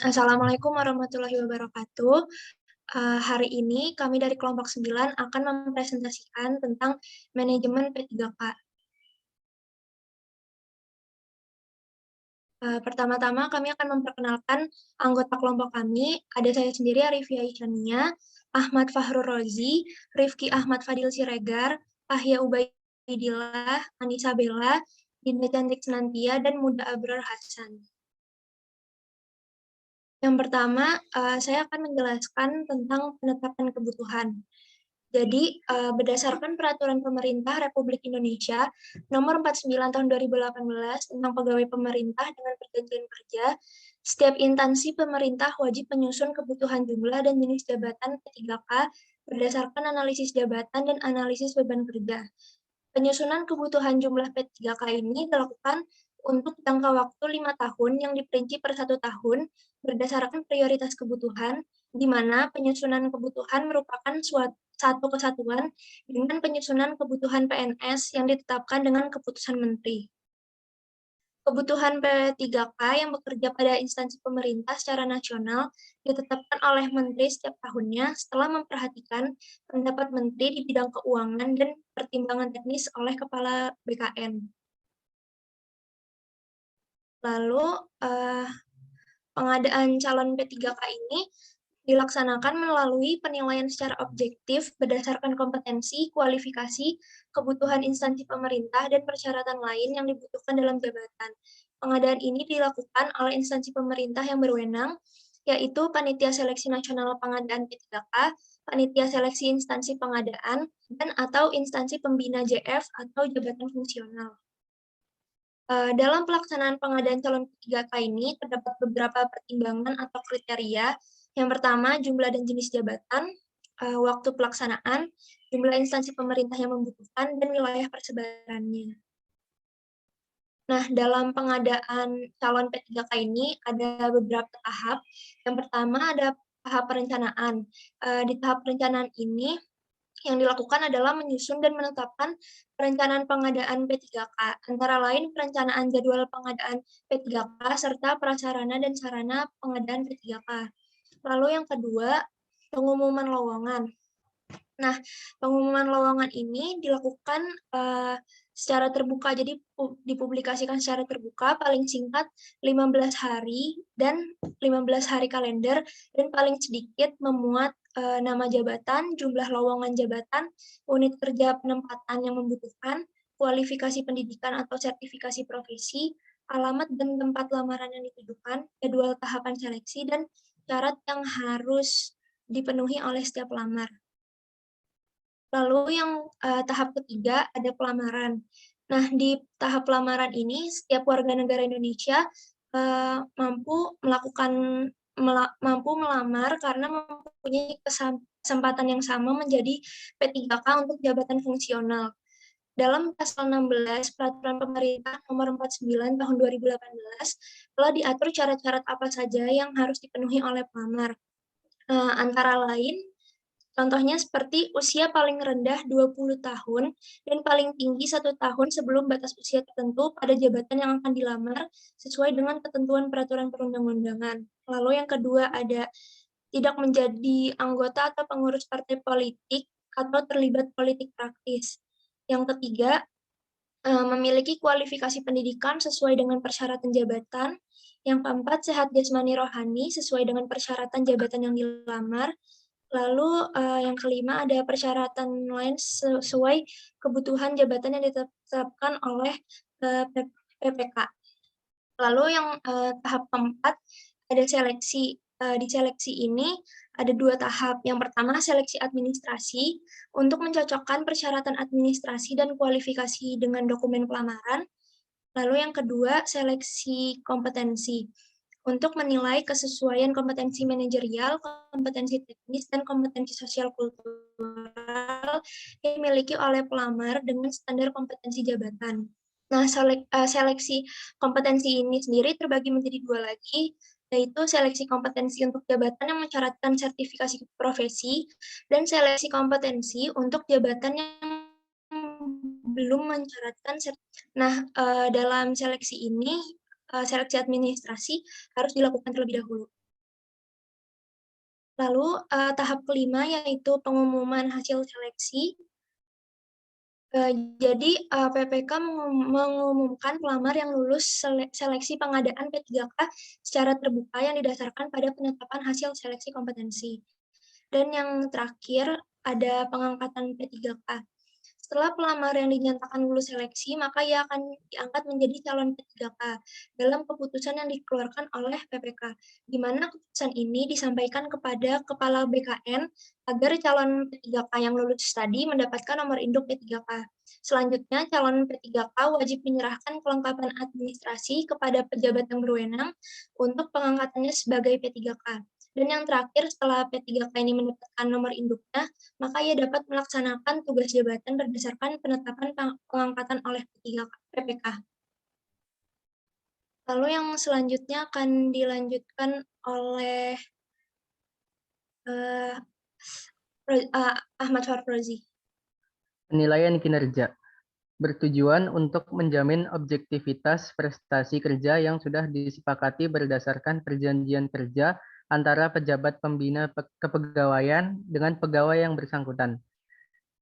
Assalamualaikum warahmatullahi wabarakatuh. Hari ini kami dari kelompok 9 akan mempresentasikan tentang manajemen P3K. Pertama-tama kami akan memperkenalkan anggota kelompok kami. Ada saya sendiri, Arifia Isyania, Ahmad Fahrur Rozi, Rifki Ahmad Fadil Siregar, Ahya Ubaidillah, Anissa Bella, Dinda Cantik Senantia, dan Muda Abrar Hasan. Yang pertama, saya akan menjelaskan tentang penetapan kebutuhan. Jadi, berdasarkan Peraturan Pemerintah Republik Indonesia Nomor 49 Tahun 2018 tentang Pegawai Pemerintah dengan Perjanjian Kerja, setiap instansi pemerintah wajib menyusun kebutuhan jumlah dan jenis jabatan P3K berdasarkan analisis jabatan dan analisis beban kerja. Penyusunan kebutuhan jumlah P3K ini dilakukan untuk jangka waktu 5 tahun yang diperinci per 1 tahun berdasarkan prioritas kebutuhan, di mana penyusunan kebutuhan merupakan satu kesatuan dengan penyusunan kebutuhan PNS yang ditetapkan dengan keputusan Menteri. Kebutuhan P3K yang bekerja pada instansi pemerintah secara nasional ditetapkan oleh Menteri setiap tahunnya setelah memperhatikan pendapat Menteri di bidang keuangan dan pertimbangan teknis oleh Kepala BKN. Lalu, pengadaan calon P3K ini dilaksanakan melalui penilaian secara objektif berdasarkan kompetensi, kualifikasi, kebutuhan instansi pemerintah, dan persyaratan lain yang dibutuhkan dalam jabatan. Pengadaan ini dilakukan oleh instansi pemerintah yang berwenang, yaitu Panitia Seleksi Nasional Pengadaan P3K, Panitia Seleksi Instansi Pengadaan, dan atau instansi pembina JF atau jabatan fungsional. Dalam pelaksanaan pengadaan calon P3K ini terdapat beberapa pertimbangan atau kriteria. Yang pertama, jumlah dan jenis jabatan, waktu pelaksanaan, jumlah instansi pemerintah yang membutuhkan, dan wilayah persebarannya. Nah, dalam pengadaan calon P3K ini ada beberapa tahap. Yang pertama ada tahap perencanaan. Di tahap perencanaan ini yang dilakukan adalah menyusun dan menetapkan perencanaan pengadaan P3K, antara lain perencanaan jadwal pengadaan P3K serta prasarana dan sarana pengadaan P3K. Lalu yang kedua, pengumuman lowongan. Nah, pengumuman lowongan ini dilakukan secara terbuka, jadi dipublikasikan secara terbuka, paling singkat 15 hari dan 15 hari kalender, dan paling sedikit memuat nama jabatan, jumlah lowongan jabatan, unit kerja penempatan yang membutuhkan, kualifikasi pendidikan atau sertifikasi profesi, alamat dan tempat lamaran yang ditujukan, jadwal tahapan seleksi, dan syarat yang harus dipenuhi oleh setiap pelamar. Lalu yang tahap ketiga ada pelamaran. Nah, di tahap pelamaran ini setiap warga negara Indonesia mampu melamar karena mempunyai kesempatan yang sama menjadi P3K untuk jabatan fungsional. Dalam pasal 16 Peraturan Pemerintah Nomor 49 Tahun 2018 telah diatur syarat-syarat apa saja yang harus dipenuhi oleh pelamar. Antara lain, contohnya seperti usia paling rendah 20 tahun dan paling tinggi 1 tahun sebelum batas usia tertentu pada jabatan yang akan dilamar sesuai dengan ketentuan peraturan perundang-undangan. Lalu yang kedua ada tidak menjadi anggota atau pengurus partai politik atau terlibat politik praktis. Yang ketiga, memiliki kualifikasi pendidikan sesuai dengan persyaratan jabatan. Yang keempat, sehat jasmani rohani sesuai dengan persyaratan jabatan yang dilamar. Lalu yang kelima ada persyaratan lain sesuai kebutuhan jabatan yang ditetapkan oleh PPK. Lalu yang tahap keempat ada seleksi. Di seleksi ini ada 2 tahap. Yang pertama seleksi administrasi untuk mencocokkan persyaratan administrasi dan kualifikasi dengan dokumen pelamaran. Lalu yang kedua seleksi kompetensi untuk menilai kesesuaian kompetensi manajerial, kompetensi teknis, dan kompetensi sosial kultural yang dimiliki oleh pelamar dengan standar kompetensi jabatan. Nah, seleksi kompetensi ini sendiri terbagi menjadi 2 lagi, yaitu seleksi kompetensi untuk jabatan yang mensyaratkan sertifikasi profesi, dan seleksi kompetensi untuk jabatan yang belum mensyaratkan. Nah, dalam seleksi ini seleksi administrasi harus dilakukan terlebih dahulu. Lalu, tahap kelima yaitu pengumuman hasil seleksi. Jadi, PPK mengumumkan pelamar yang lulus seleksi pengadaan P3K secara terbuka yang didasarkan pada penetapan hasil seleksi kompetensi. Dan yang terakhir, ada pengangkatan P3K. Setelah pelamar yang dinyatakan lulus seleksi, maka ia akan diangkat menjadi calon P3K dalam keputusan yang dikeluarkan oleh PPK, di mana keputusan ini disampaikan kepada Kepala BKN agar calon P3K yang lulus tadi mendapatkan nomor induk P3K. Selanjutnya, calon P3K wajib menyerahkan kelengkapan administrasi kepada pejabat yang berwenang untuk pengangkatannya sebagai P3K. Dan yang terakhir, setelah P3K ini mendapatkan nomor induknya, maka ia dapat melaksanakan tugas jabatan berdasarkan penetapan pengangkatan oleh PPK. Lalu yang selanjutnya akan dilanjutkan oleh Ahmad Farrozi. Penilaian kinerja bertujuan untuk menjamin objektivitas prestasi kerja yang sudah disepakati berdasarkan perjanjian kerja antara pejabat pembina kepegawaian dengan pegawai yang bersangkutan.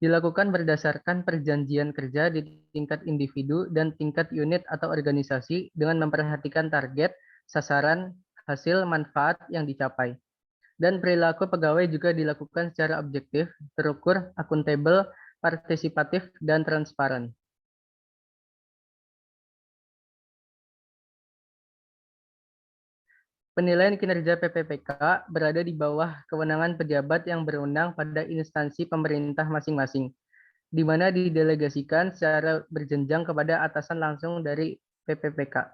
Dilakukan berdasarkan perjanjian kerja di tingkat individu dan tingkat unit atau organisasi dengan memperhatikan target, sasaran, hasil, manfaat yang dicapai. Dan perilaku pegawai juga dilakukan secara objektif, terukur, akuntabel, partisipatif, dan transparan. Penilaian kinerja PPPK berada di bawah kewenangan pejabat yang berwenang pada instansi pemerintah masing-masing, di mana didelegasikan secara berjenjang kepada atasan langsung dari PPPK.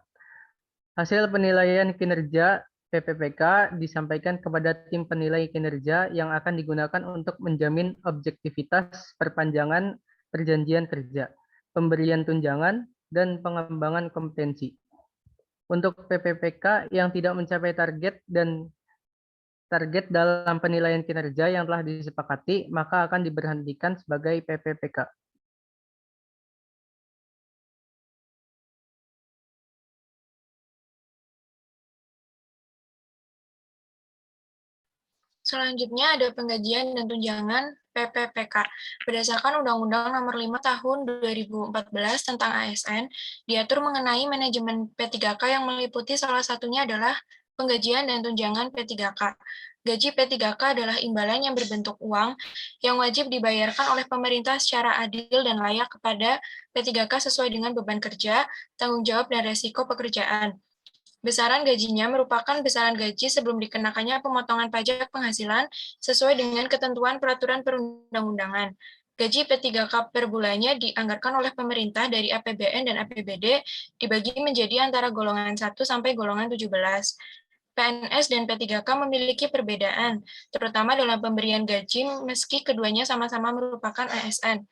Hasil penilaian kinerja PPPK disampaikan kepada tim penilai kinerja yang akan digunakan untuk menjamin objektivitas perpanjangan perjanjian kerja, pemberian tunjangan, dan pengembangan kompetensi. Untuk PPPK yang tidak mencapai target dalam penilaian kinerja yang telah disepakati, maka akan diberhentikan sebagai PPPK. Selanjutnya ada penggajian dan tunjangan PPPK. Berdasarkan Undang-Undang Nomor 5 Tahun 2014 tentang ASN, diatur mengenai manajemen P3K yang meliputi salah satunya adalah penggajian dan tunjangan P3K. Gaji P3K adalah imbalan yang berbentuk uang yang wajib dibayarkan oleh pemerintah secara adil dan layak kepada P3K sesuai dengan beban kerja, tanggung jawab, dan resiko pekerjaan. Besaran gajinya merupakan besaran gaji sebelum dikenakannya pemotongan pajak penghasilan sesuai dengan ketentuan peraturan perundang-undangan. Gaji P3K per bulannya dianggarkan oleh pemerintah dari APBN dan APBD dibagi menjadi antara golongan 1 sampai golongan 17. PNS dan P3K memiliki perbedaan, terutama dalam pemberian gaji meski keduanya sama-sama merupakan ASN.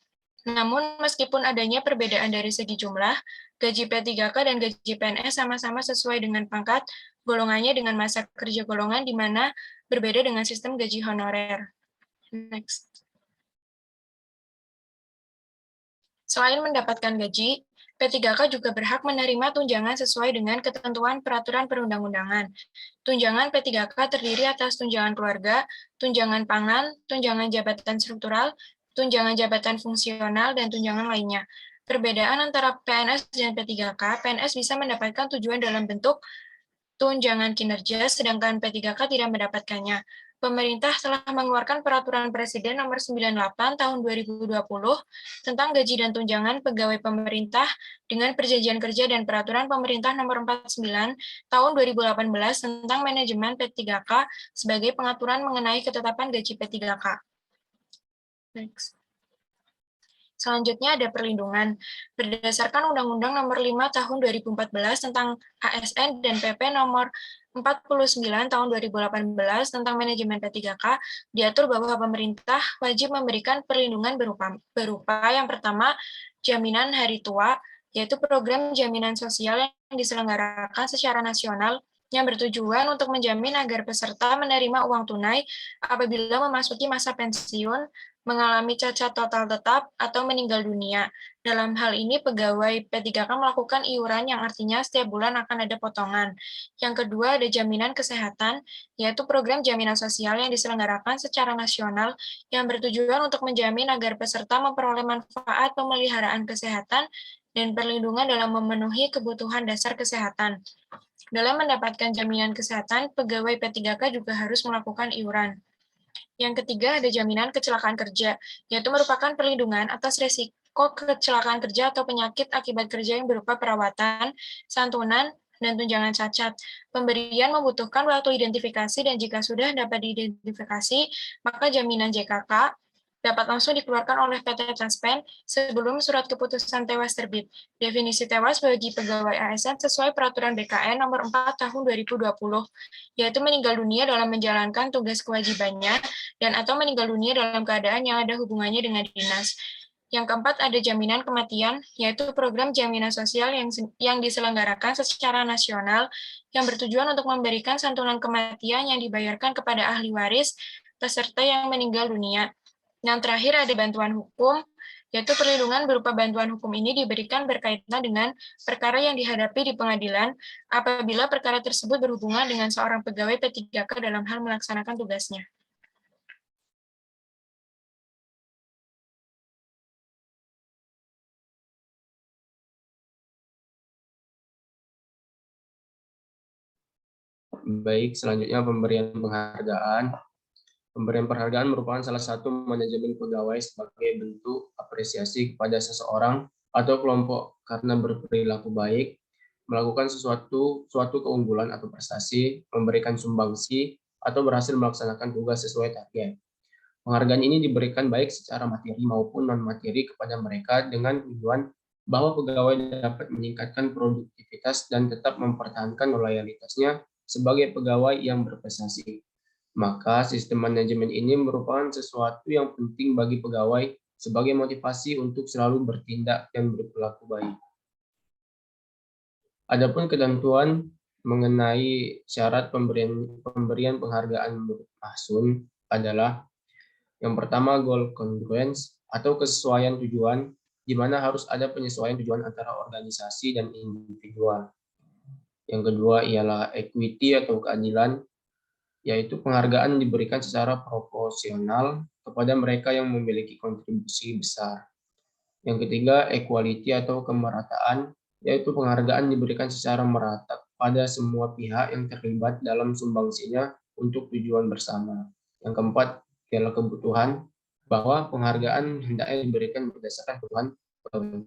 Namun, meskipun adanya perbedaan dari segi jumlah, gaji P3K dan gaji PNS sama-sama sesuai dengan pangkat, golongannya dengan masa kerja golongan, di mana berbeda dengan sistem gaji honorer. Next. Selain mendapatkan gaji, P3K juga berhak menerima tunjangan sesuai dengan ketentuan peraturan perundang-undangan. Tunjangan P3K terdiri atas tunjangan keluarga, tunjangan pangan, tunjangan jabatan struktural, tunjangan jabatan fungsional, dan tunjangan lainnya. Perbedaan antara PNS dan P3K, PNS bisa mendapatkan tujuan dalam bentuk tunjangan kinerja, sedangkan P3K tidak mendapatkannya. Pemerintah telah mengeluarkan Peraturan Presiden Nomor 98 Tahun 2020 tentang gaji dan tunjangan pegawai pemerintah dengan Perjanjian Kerja dan Peraturan Pemerintah Nomor 49 Tahun 2018 tentang manajemen P3K sebagai pengaturan mengenai ketetapan gaji P3K. Next. Selanjutnya ada perlindungan. Berdasarkan Undang-Undang Nomor 5 Tahun 2014 tentang ASN dan PP Nomor 49 Tahun 2018 tentang manajemen P3K, diatur bahwa pemerintah wajib memberikan perlindungan berupa yang pertama, jaminan hari tua, yaitu program jaminan sosial yang diselenggarakan secara nasional yang bertujuan untuk menjamin agar peserta menerima uang tunai apabila memasuki masa pensiun, mengalami cacat total tetap, atau meninggal dunia. Dalam hal ini, pegawai P3K melakukan iuran yang artinya setiap bulan akan ada potongan. Yang kedua, ada jaminan kesehatan, yaitu program jaminan sosial yang diselenggarakan secara nasional yang bertujuan untuk menjamin agar peserta memperoleh manfaat pemeliharaan kesehatan dan perlindungan dalam memenuhi kebutuhan dasar kesehatan. Dalam mendapatkan jaminan kesehatan, pegawai P3K juga harus melakukan iuran. Yang ketiga, ada jaminan kecelakaan kerja, yaitu merupakan perlindungan atas risiko kecelakaan kerja atau penyakit akibat kerja yang berupa perawatan, santunan, dan tunjangan cacat. Pemberian membutuhkan waktu identifikasi dan jika sudah dapat diidentifikasi, maka jaminan JKK dapat langsung dikeluarkan oleh PT Transpen sebelum surat keputusan tewas terbit. Definisi tewas bagi pegawai ASN sesuai Peraturan BKN Nomor 4 Tahun 2020, yaitu meninggal dunia dalam menjalankan tugas kewajibannya dan atau meninggal dunia dalam keadaan yang ada hubungannya dengan dinas. Yang keempat, ada jaminan kematian, yaitu program jaminan sosial yang diselenggarakan secara nasional yang bertujuan untuk memberikan santunan kematian yang dibayarkan kepada ahli waris peserta yang meninggal dunia. Yang terakhir ada bantuan hukum, yaitu perlindungan berupa bantuan hukum ini diberikan berkaitan dengan perkara yang dihadapi di pengadilan apabila perkara tersebut berhubungan dengan seorang pegawai P3K dalam hal melaksanakan tugasnya. Baik, selanjutnya pemberian penghargaan. Pemberian penghargaan merupakan salah satu manajemen pegawai sebagai bentuk apresiasi kepada seseorang atau kelompok karena berperilaku baik, melakukan suatu keunggulan atau prestasi, memberikan sumbangsi, atau berhasil melaksanakan tugas sesuai target. Penghargaan ini diberikan baik secara materi maupun non-materi kepada mereka dengan tujuan bahwa pegawai dapat meningkatkan produktivitas dan tetap mempertahankan loyalitasnya sebagai pegawai yang berprestasi. Maka sistem manajemen ini merupakan sesuatu yang penting bagi pegawai sebagai motivasi untuk selalu bertindak dan berperilaku baik. Adapun ketentuan mengenai syarat pemberian penghargaan menurut Mahsun adalah yang pertama goal congruence atau kesesuaian tujuan, di mana harus ada penyesuaian tujuan antara organisasi dan individual. Yang kedua ialah equity atau keadilan, yaitu penghargaan diberikan secara proporsional kepada mereka yang memiliki kontribusi besar. Yang ketiga, equality atau kemerataan, yaitu penghargaan diberikan secara merata pada semua pihak yang terlibat dalam sumbangsinya untuk tujuan bersama. Yang keempat, ialah kebutuhan, bahwa penghargaan hendaknya diberikan berdasarkan kebutuhan.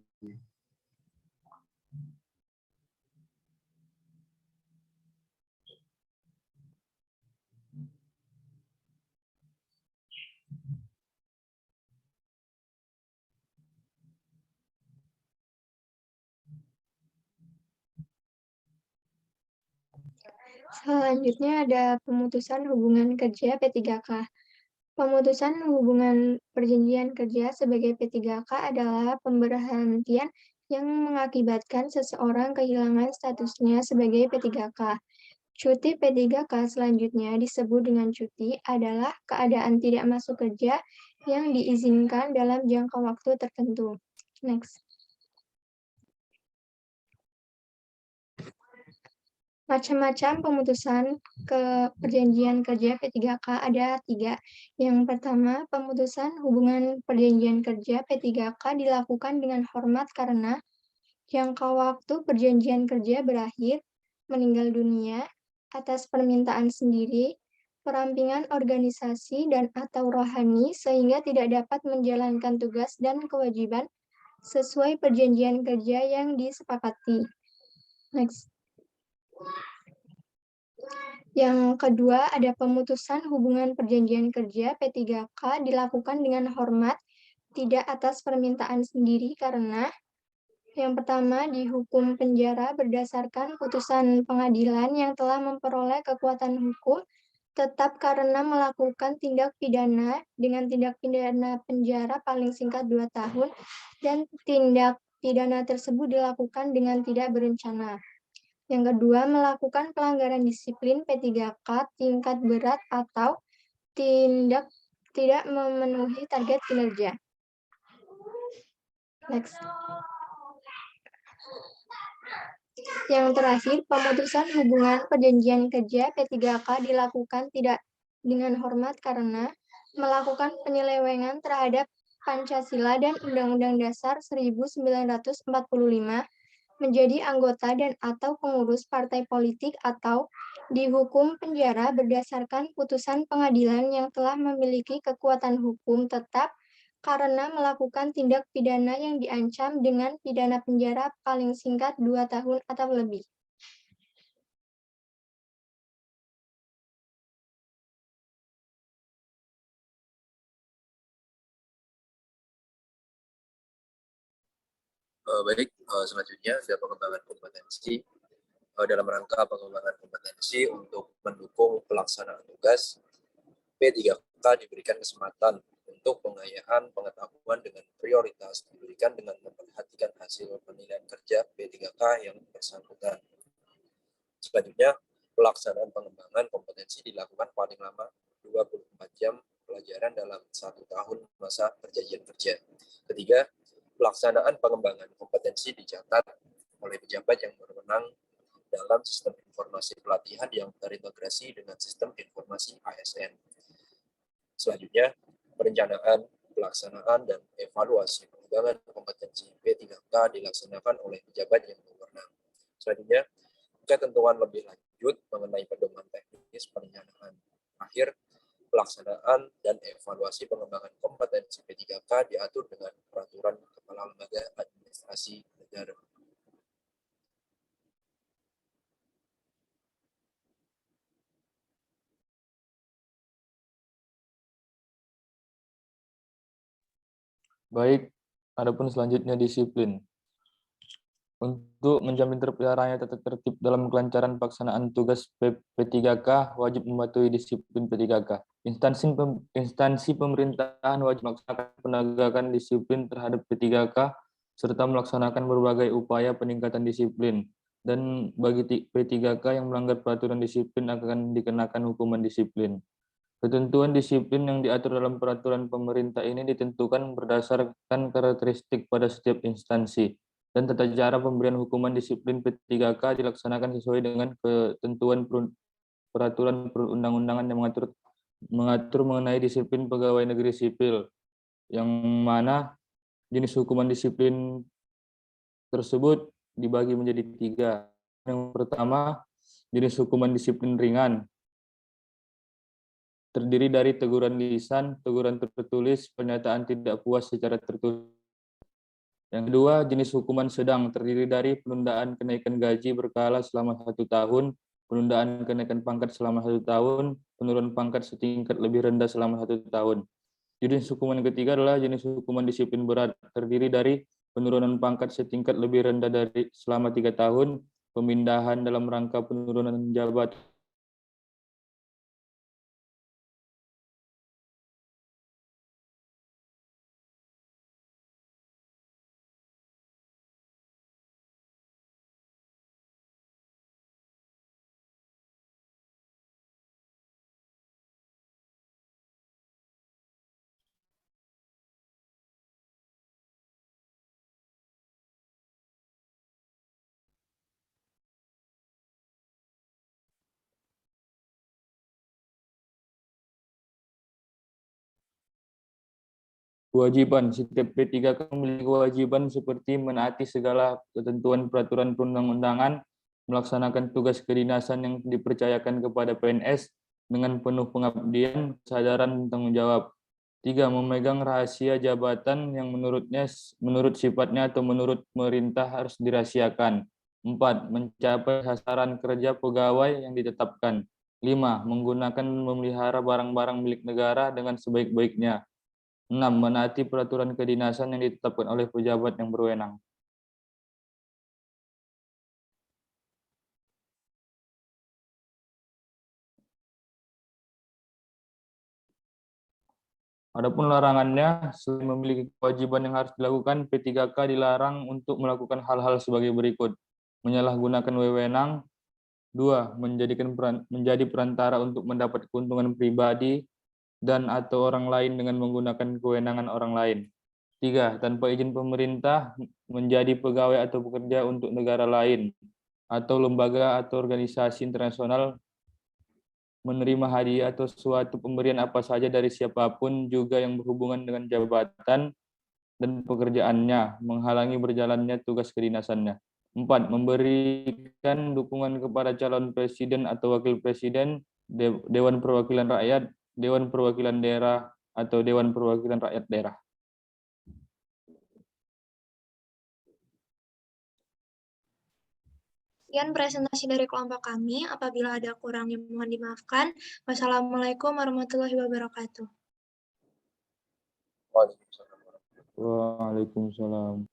Selanjutnya ada pemutusan hubungan kerja P3K. Pemutusan hubungan perjanjian kerja sebagai P3K adalah pemberhentian yang mengakibatkan seseorang kehilangan statusnya sebagai P3K. Cuti P3K selanjutnya disebut dengan cuti adalah keadaan tidak masuk kerja yang diizinkan dalam jangka waktu tertentu. Next. Macam-macam pemutusan perjanjian kerja P3K ada 3. Yang pertama, pemutusan hubungan perjanjian kerja P3K dilakukan dengan hormat karena jangka waktu perjanjian kerja berakhir, meninggal dunia, atas permintaan sendiri, perampingan organisasi dan atau rohani sehingga tidak dapat menjalankan tugas dan kewajiban sesuai perjanjian kerja yang disepakati. Next. Yang kedua, ada pemutusan hubungan perjanjian kerja P3K dilakukan dengan hormat, tidak atas permintaan sendiri karena yang pertama, dihukum penjara berdasarkan putusan pengadilan yang telah memperoleh kekuatan hukum tetap karena melakukan tindak pidana dengan tindak pidana penjara paling singkat 2 tahun dan tindak pidana tersebut dilakukan dengan tidak berencana. Yang kedua, melakukan pelanggaran disiplin P3K tingkat berat atau tindak tidak memenuhi target kinerja. Next. Yang terakhir, pemutusan hubungan perjanjian kerja P3K dilakukan tidak dengan hormat karena melakukan penyelewengan terhadap Pancasila dan Undang-Undang Dasar 1945, menjadi anggota dan atau pengurus partai politik atau dihukum penjara berdasarkan putusan pengadilan yang telah memiliki kekuatan hukum tetap karena melakukan tindak pidana yang diancam dengan pidana penjara paling singkat 2 tahun atau lebih. Baik, selanjutnya ada pengembangan kompetensi. Dalam rangka pengembangan kompetensi untuk mendukung pelaksanaan tugas, P3K diberikan kesempatan untuk pengayaan pengetahuan dengan prioritas diberikan dengan memperhatikan hasil penilaian kerja P3K yang bersangkutan. Selanjutnya, pelaksanaan pengembangan kompetensi dilakukan paling lama 24 jam pelajaran dalam 1 tahun masa perjanjian kerja. Ketiga, pelaksanaan pengembangan kompetensi dicatat oleh pejabat yang berwenang dalam sistem informasi pelatihan yang terintegrasi dengan sistem informasi ASN. Selanjutnya, perencanaan, pelaksanaan, dan evaluasi pengembangan kompetensi P3K dilaksanakan oleh pejabat yang berwenang. Selanjutnya, ketentuan lebih lanjut mengenai pedoman teknis perencanaan. Akhir, pelaksanaan dan evaluasi pengembangan kompetensi P3K diatur dengan peraturan Kepala Lembaga Administrasi Negara. Baik, adapun selanjutnya disiplin. Untuk menjamin terpeliharanya tata tertib dalam kelancaran pelaksanaan tugas P3K wajib mematuhi disiplin P3K. Instansi pemerintahan wajib melaksanakan penegakan disiplin terhadap P3K serta melaksanakan berbagai upaya peningkatan disiplin. Dan bagi P3K yang melanggar peraturan disiplin akan dikenakan hukuman disiplin. Ketentuan disiplin yang diatur dalam peraturan pemerintah ini ditentukan berdasarkan karakteristik pada setiap instansi. Dan tata cara pemberian hukuman disiplin P3K dilaksanakan sesuai dengan ketentuan peraturan perundang-undangan yang mengatur mengenai disiplin pegawai negeri sipil, yang mana jenis hukuman disiplin tersebut dibagi menjadi 3. Yang pertama, jenis hukuman disiplin ringan, terdiri dari teguran lisan, teguran tertulis, pernyataan tidak puas secara tertulis. Yang kedua, jenis hukuman sedang, terdiri dari penundaan kenaikan gaji berkala selama 1 tahun, penundaan kenaikan pangkat selama 1 tahun, penurunan pangkat setingkat lebih rendah selama 1 tahun. Jenis hukuman ketiga adalah jenis hukuman disiplin berat, terdiri dari penurunan pangkat setingkat lebih rendah dari selama 3 tahun, pemindahan dalam rangka penurunan jabatan, kewajiban. Setiap P3K memiliki kewajiban seperti menaati segala ketentuan peraturan perundang-undangan, melaksanakan tugas kedinasan yang dipercayakan kepada PNS dengan penuh pengabdian, kesadaran, dan tanggung jawab. 3. Memegang rahasia jabatan yang menurut sifatnya atau menurut pemerintah harus dirahasiakan. 4. Mencapai sasaran kerja pegawai yang ditetapkan. 5. Menggunakan memelihara barang-barang milik negara dengan sebaik-baiknya. 6. Menaati peraturan kedinasan yang ditetapkan oleh pejabat yang berwenang. Adapun larangannya, selain memiliki kewajiban yang harus dilakukan, P3K dilarang untuk melakukan hal-hal sebagai berikut. menyalahgunakan wewenang. 2. Menjadi perantara untuk mendapat keuntungan pribadi dan atau orang lain dengan menggunakan kewenangan orang lain. 3. Tanpa izin pemerintah menjadi pegawai atau pekerja untuk negara lain atau lembaga atau organisasi internasional, menerima hadiah atau suatu pemberian apa saja dari siapapun juga yang berhubungan dengan jabatan dan pekerjaannya, menghalangi berjalannya tugas kedinasannya. 4. Memberikan dukungan kepada calon presiden atau wakil presiden, Dewan Perwakilan Rakyat, Dewan Perwakilan Daerah, atau Dewan Perwakilan Rakyat Daerah. Sekian presentasi dari kelompok kami. Apabila ada kurangnya mohon dimaafkan. Wassalamualaikum warahmatullahi wabarakatuh. Waalaikumsalam. Waalaikumsalam.